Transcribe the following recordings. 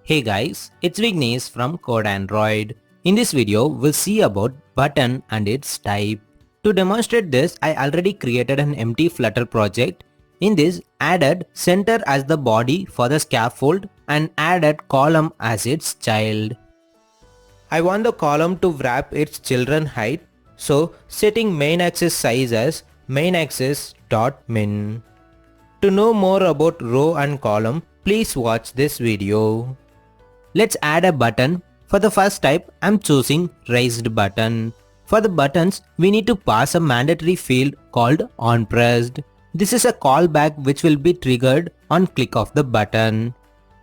Hey guys, it's Vignesh from Code Android. In this video, we'll see about button and its type. To demonstrate this, I already created an empty Flutter project. In this, added center as the body for the scaffold and added column as its child. I want the column to wrap its children height, so setting main axis size as main axis dot min. To know more about row and column, please watch this video. Let's add a button. For the first type, I'm choosing raised button. For the buttons, we need to pass a mandatory field called onPressed. This is a callback which will be triggered on click of the button.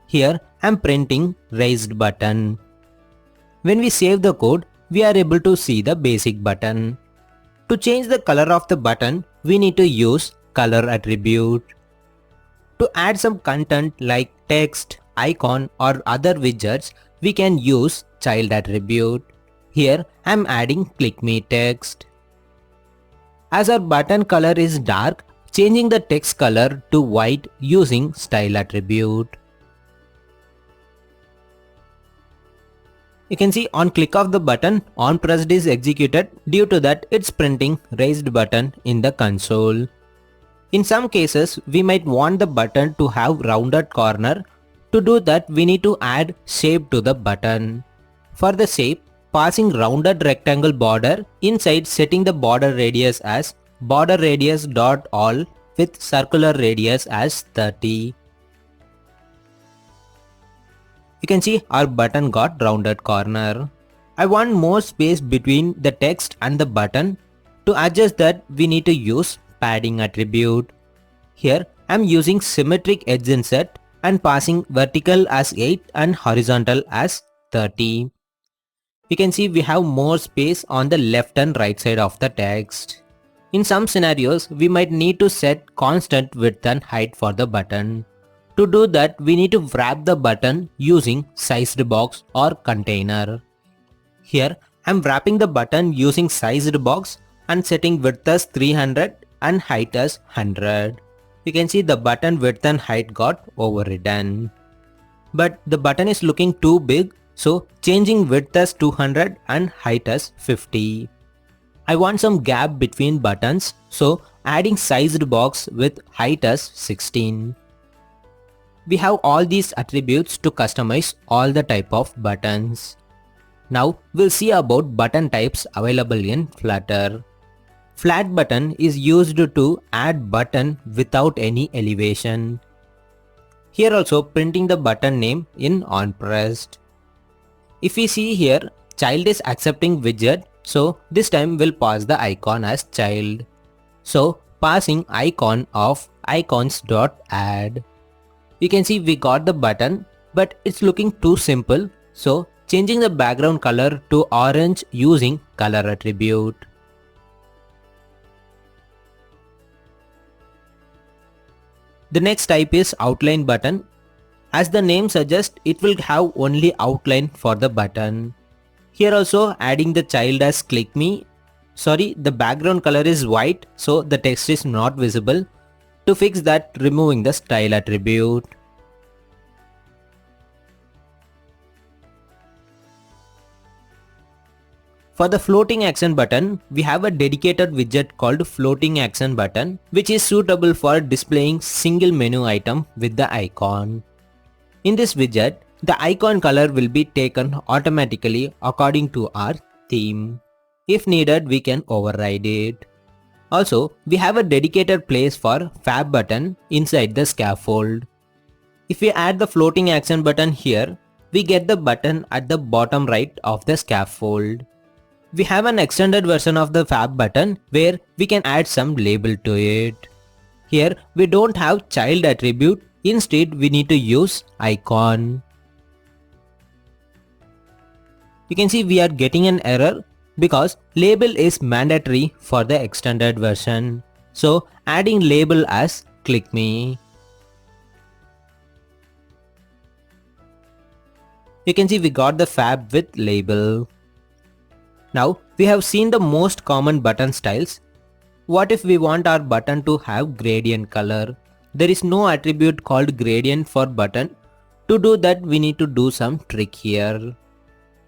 Here, I'm printing raised button. When we save the code, we are able to see the basic button. To change the color of the button, we need to use color attribute. To add some content like text, icon or other widgets, we can use child attribute. Here I'm adding click me text. As our button color is dark, changing the text color to white using style attribute. You can see on click of the button, onPressed is executed. Due to that, it's printing raised button in the console. In some cases, we might want the button to have rounded corner. To do that, we need to add shape to the button. For the shape, passing rounded rectangle border, inside setting the border radius as border radius dot all with circular radius as 30. You can see our button got rounded corner. I want more space between the text and the button. To adjust that, we need to use padding attribute. Here I'm using symmetric edge insert and passing vertical as 8 and horizontal as 30. You can see we have more space on the left and right side of the text. In some scenarios, we might need to set constant width and height for the button. To do that, we need to wrap the button using sized box or container. Here I'm wrapping the button using sized box and setting width as 300 and height as 100. You can see the button width and height got overridden. But the button is looking too big, so changing width as 200 and height as 50. I want some gap between buttons, so adding sized box with height as 16. We have all these attributes to customize all the type of buttons. Now we'll see about button types available in Flutter. Flat button is used to add button without any elevation. Here also printing the button name in onPressed. If we see here, child is accepting widget, so this time we'll pass the icon as child. So passing icon of icons.add. You can see we got the button, but it's looking too simple, so changing the background color to orange using color attribute. The next type is outline button. As the name suggests, it will have only outline for the button. Here also adding the child as click me. Sorry, the background color is white, so the text is not visible. To fix that, removing the style attribute. For the floating action button, we have a dedicated widget called floating action button, which is suitable for displaying single menu item with the icon. In this widget, the icon color will be taken automatically according to our theme. If needed, we can override it. Also, we have a dedicated place for fab button inside the scaffold. If we add the floating action button here, we get the button at the bottom right of the scaffold. We have an extended version of the fab button where we can add some label to it. Here we don't have child attribute, instead we need to use icon. You can see we are getting an error because label is mandatory for the extended version. So adding label as click me. You can see we got the fab with label. Now we have seen the most common button styles. What if we want our button to have gradient color? There is no attribute called gradient for button. To do that, we need to do some trick here.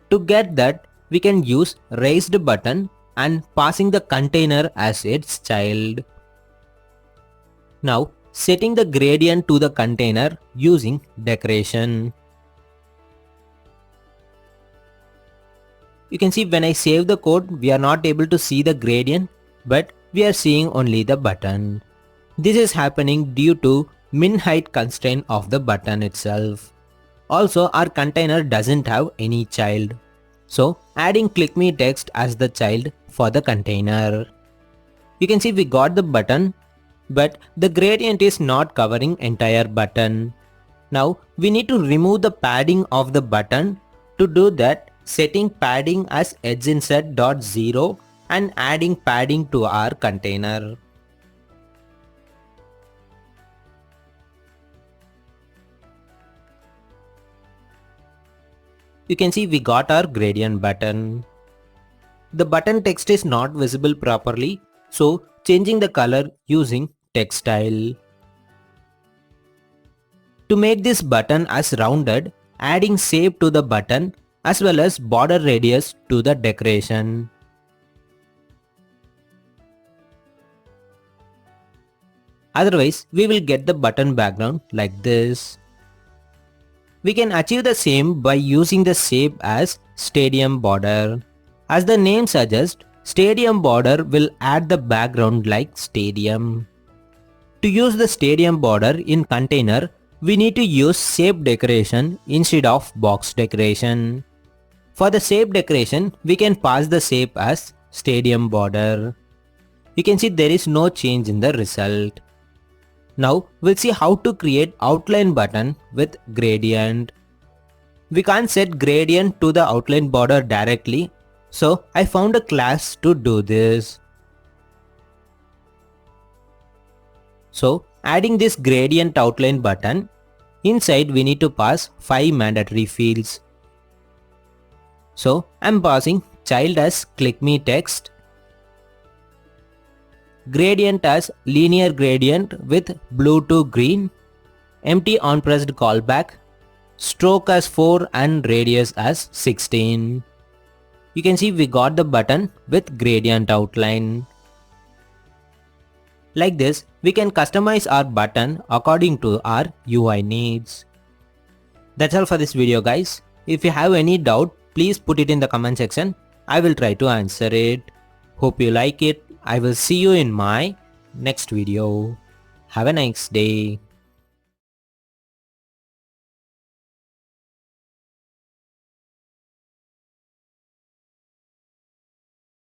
To get that, we can use raised button and passing the container as its child. Now, setting the gradient to the container using decoration. You can see when I save the code, we are not able to see the gradient, but we are seeing only the button. This is happening due to min height constraint of the button itself. Also, our container doesn't have any child. So, adding click me text as the child for the container. You can see we got the button, but the gradient is not covering entire button. Now, we need to remove the padding of the button. To do that, setting padding as edgeinsert.0 and adding padding to our container. You can see we got our gradient button. The button text is not visible properly, so changing the color using text style. To make this button as rounded, adding shape to the button as well as border radius to the decoration. Otherwise, we will get the button background like this. We can achieve the same by using the shape as stadium border. As the name suggests, stadium border will add the background like stadium. To use the stadium border in container, we need to use shape decoration instead of box decoration. For the shape decoration, we can pass the shape as stadium border. You can see there is no change in the result. Now we'll see how to create outline button with gradient. We can't set gradient to the outline border directly, so I found a class to do this. So adding this gradient outline button, inside we need to pass 5 mandatory fields. So I'm passing child as click me text, gradient as linear gradient with blue to green, empty onPressed callback, stroke as 4 and radius as 16. You can see we got the button with gradient outline. Like this, we can customize our button according to our UI needs. That's all for this video guys. If you have any doubt, please put it in the comment section. I will try to answer it. Hope you like it. I will see you in my next video. Have a nice day.